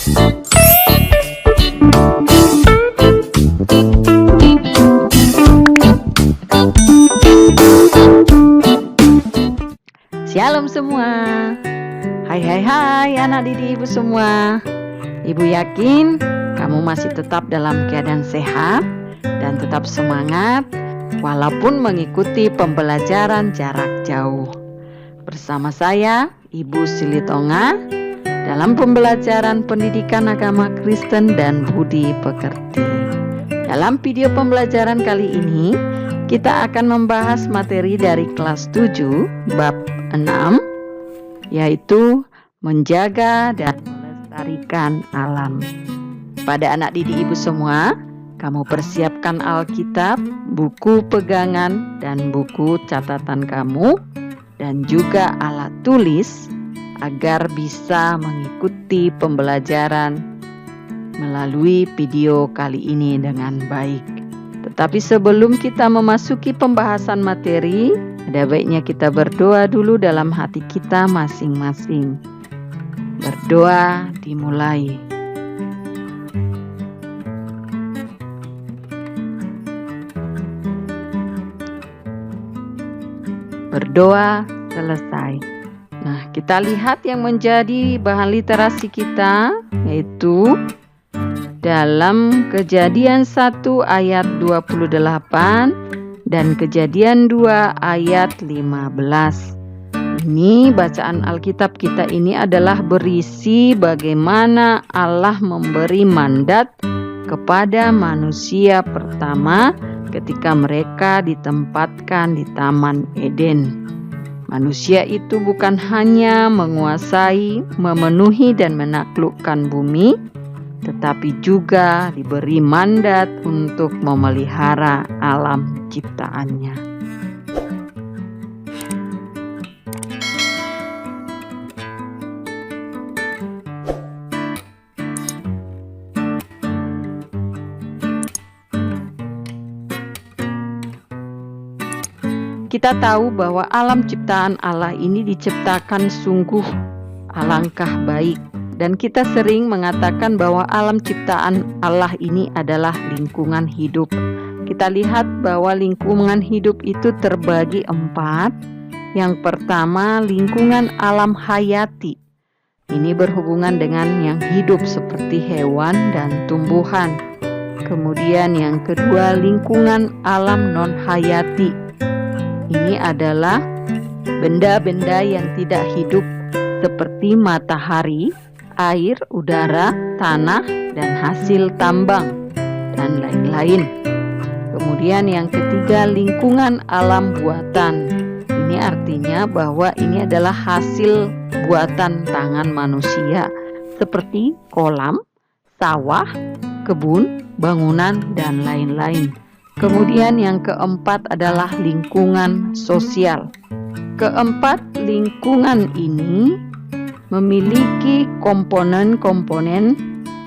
Shalom semua. Hai anak didik ibu semua. Ibu yakin kamu masih tetap dalam keadaan sehat dan tetap semangat walaupun mengikuti pembelajaran jarak jauh. Bersama saya, Ibu Silitonga, dalam pembelajaran pendidikan agama Kristen dan budi pekerti. Dalam video pembelajaran kali ini, kita akan membahas materi dari kelas 7, bab 6, yaitu menjaga dan melestarikan alam. Pada anak didik ibu semua, kamu persiapkan Alkitab, buku pegangan dan buku catatan kamu, dan juga alat tulis agar bisa mengikuti pembelajaran melalui video kali ini dengan baik. Tetapi sebelum kita memasuki pembahasan materi, ada baiknya kita berdoa dulu dalam hati kita masing-masing. Berdoa dimulai. Berdoa selesai. Nah, kita lihat yang menjadi bahan literasi kita, yaitu dalam Kejadian 1 ayat 28 dan Kejadian 2 ayat 15. Ini bacaan Alkitab kita ini adalah berisi bagaimana Allah memberi mandat kepada manusia pertama ketika mereka ditempatkan di Taman Eden. Manusia itu bukan hanya menguasai, memenuhi dan menaklukkan bumi, tetapi juga diberi mandat untuk memelihara alam ciptaannya. Kita tahu bahwa alam ciptaan Allah ini diciptakan sungguh alangkah baik. Dan kita sering mengatakan bahwa alam ciptaan Allah ini adalah lingkungan hidup. Kita lihat bahwa lingkungan hidup itu terbagi 4. Yang pertama, lingkungan alam hayati. Ini berhubungan dengan yang hidup seperti hewan dan tumbuhan. Kemudian yang kedua, lingkungan alam non-hayati. Ini adalah benda-benda yang tidak hidup seperti matahari, air, udara, tanah, dan hasil tambang, dan lain-lain. Kemudian yang ketiga, lingkungan alam buatan. Ini artinya bahwa ini adalah hasil buatan tangan manusia, seperti kolam, sawah, kebun, bangunan, dan lain-lain. Kemudian yang keempat adalah lingkungan sosial. Keempat, lingkungan ini memiliki komponen-komponen,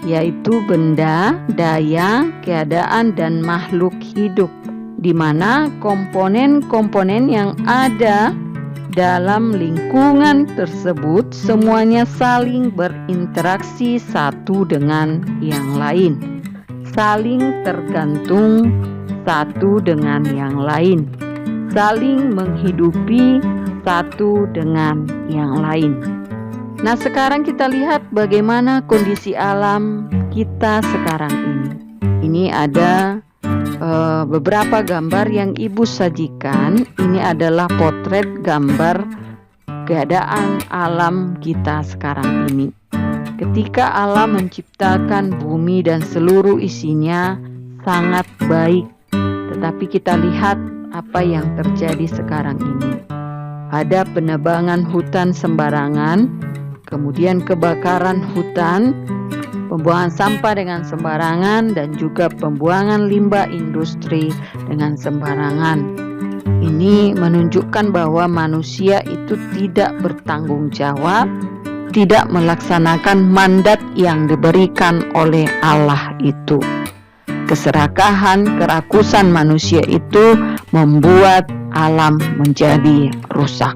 yaitu benda, daya, keadaan, dan makhluk hidup, di mana komponen-komponen yang ada dalam lingkungan tersebut semuanya saling berinteraksi satu dengan yang lain, saling tergantung satu dengan yang lain, saling menghidupi satu dengan yang lain. Nah, sekarang kita lihat bagaimana kondisi alam kita sekarang ini. Ini ada beberapa gambar yang Ibu sajikan. Ini adalah potret gambar keadaan alam kita sekarang ini. Ketika Allah menciptakan bumi dan seluruh isinya sangat baik, tetapi kita lihat apa yang terjadi sekarang ini. Ada penebangan hutan sembarangan, kemudian kebakaran hutan, pembuangan sampah dengan sembarangan, dan juga pembuangan limbah industri dengan sembarangan. Ini menunjukkan bahwa manusia itu tidak bertanggung jawab, tidak melaksanakan mandat yang diberikan oleh Allah itu. Keserakahan, kerakusan manusia itu membuat alam menjadi rusak.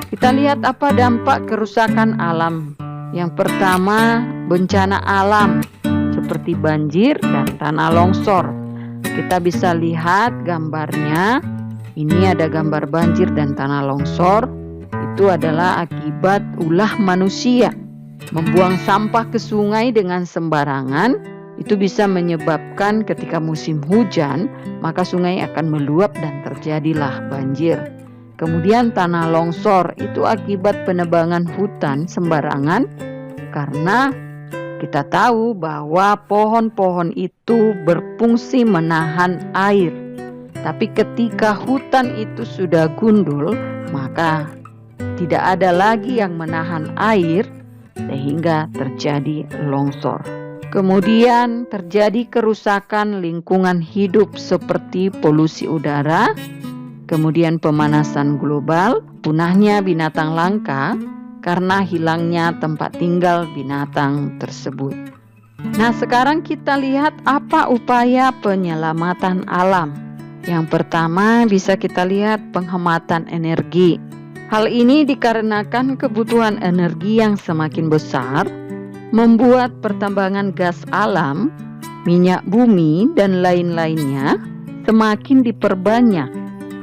Kita lihat apa dampak kerusakan alam. Yang pertama, bencana alam seperti banjir dan tanah longsor. Kita bisa lihat gambarnya. Ini ada gambar banjir dan tanah longsor. Itu adalah akibat ulah manusia. Membuang sampah ke sungai dengan sembarangan itu bisa menyebabkan ketika musim hujan, maka sungai akan meluap dan terjadilah banjir. Kemudian tanah longsor itu akibat penebangan hutan sembarangan, karena kita tahu bahwa pohon-pohon itu berfungsi menahan air. Tapi ketika hutan itu sudah gundul, maka tidak ada lagi yang menahan air sehingga terjadi longsor. Kemudian terjadi kerusakan lingkungan hidup seperti polusi udara, kemudian pemanasan global, punahnya binatang langka karena hilangnya tempat tinggal binatang tersebut. Nah, sekarang kita lihat apa upaya penyelamatan alam. Yang pertama bisa kita lihat penghematan energi. Hal ini dikarenakan kebutuhan energi yang semakin besar, membuat pertambangan gas alam, minyak bumi, dan lain-lainnya semakin diperbanyak.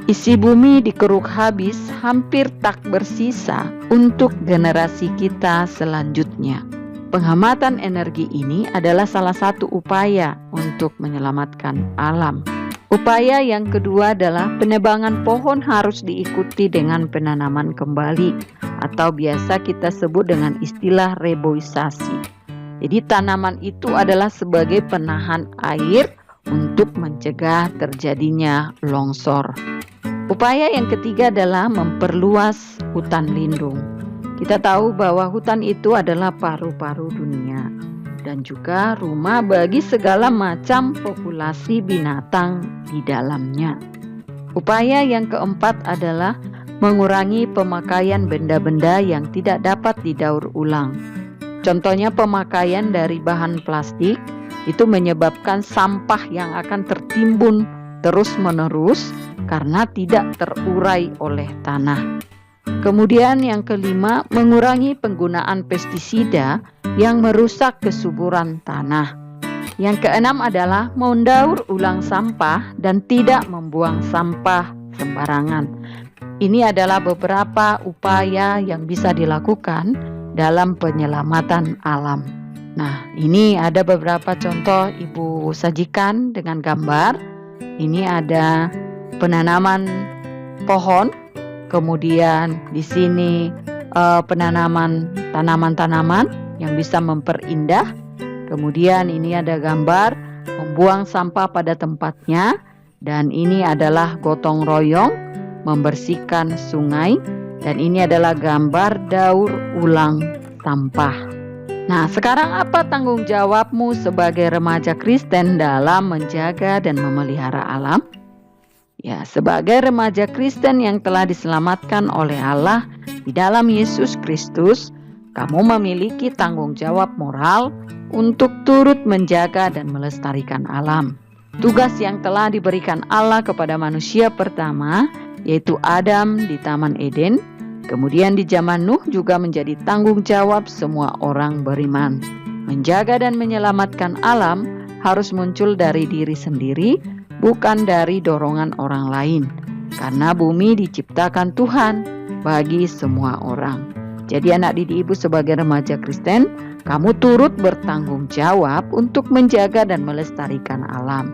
Isi bumi dikeruk habis, hampir tak bersisa untuk generasi kita selanjutnya. Penghematan energi ini adalah salah satu upaya untuk menyelamatkan alam. Upaya yang kedua adalah penebangan pohon harus diikuti dengan penanaman kembali, atau biasa kita sebut dengan istilah reboisasi. Jadi tanaman itu adalah sebagai penahan air untuk mencegah terjadinya longsor. Upaya yang ketiga adalah memperluas hutan lindung. Kita tahu bahwa hutan itu adalah paru-paru dunia dan juga rumah bagi segala macam populasi binatang di dalamnya. Upaya yang keempat adalah mengurangi pemakaian benda-benda yang tidak dapat didaur ulang. Contohnya pemakaian dari bahan plastik itu menyebabkan sampah yang akan tertimbun terus-menerus karena tidak terurai oleh tanah. Kemudian yang kelima, mengurangi penggunaan pestisida yang merusak kesuburan tanah. Yang keenam adalah mendaur ulang sampah dan tidak membuang sampah sembarangan. Ini adalah beberapa upaya yang bisa dilakukan dalam penyelamatan alam. Nah, ini ada beberapa contoh Ibu sajikan dengan gambar. Ini ada penanaman pohon, kemudian di sini penanaman tanaman-tanaman yang bisa memperindah. Kemudian ini ada gambar membuang sampah pada tempatnya, dan ini adalah gotong royong membersihkan sungai, dan ini adalah gambar daur ulang sampah. Nah, sekarang apa tanggung jawabmu sebagai remaja Kristen dalam menjaga dan memelihara alam? Ya, sebagai remaja Kristen yang telah diselamatkan oleh Allah di dalam Yesus Kristus, kamu memiliki tanggung jawab moral untuk turut menjaga dan melestarikan alam. Tugas yang telah diberikan Allah kepada manusia pertama, yaitu Adam di Taman Eden, kemudian di zaman Nuh juga menjadi tanggung jawab semua orang beriman. Menjaga dan menyelamatkan alam harus muncul dari diri sendiri, bukan dari dorongan orang lain. Karena bumi diciptakan Tuhan bagi semua orang. Jadi anak didik ibu sebagai remaja Kristen, kamu turut bertanggung jawab untuk menjaga dan melestarikan alam.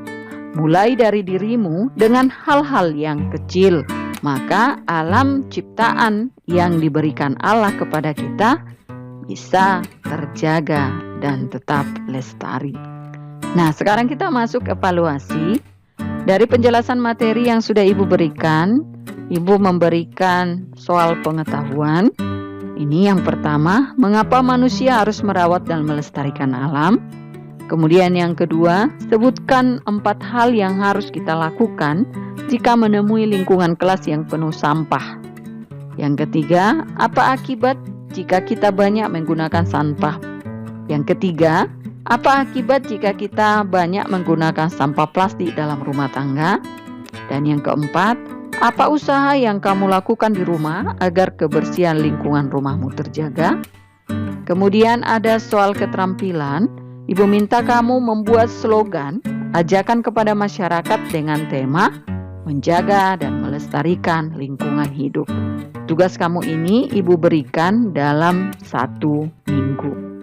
Mulai dari dirimu dengan hal-hal yang kecil, maka alam ciptaan yang diberikan Allah kepada kita bisa terjaga dan tetap lestari. Nah, sekarang kita masuk evaluasi. Dari penjelasan materi yang sudah Ibu berikan, Ibu memberikan soal pengetahuan. Ini yang pertama, mengapa manusia harus merawat dan melestarikan alam. Kemudian yang kedua, sebutkan 4 hal yang harus kita lakukan jika menemui lingkungan kelas yang penuh sampah. Yang ketiga, apa akibat jika kita banyak menggunakan sampah? Yang ketiga, apa akibat jika kita banyak menggunakan sampah plastik dalam rumah tangga? Dan yang keempat, apa usaha yang kamu lakukan di rumah agar kebersihan lingkungan rumahmu terjaga? Kemudian ada soal keterampilan. Ibu minta kamu membuat slogan ajakan kepada masyarakat dengan tema menjaga dan melestarikan lingkungan hidup. Tugas kamu ini Ibu berikan dalam 1 minggu.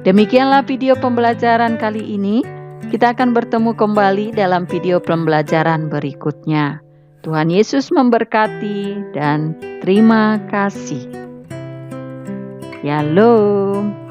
Demikianlah video pembelajaran kali ini. Kita akan bertemu kembali dalam video pembelajaran berikutnya. Tuhan Yesus memberkati dan terima kasih. Shalom.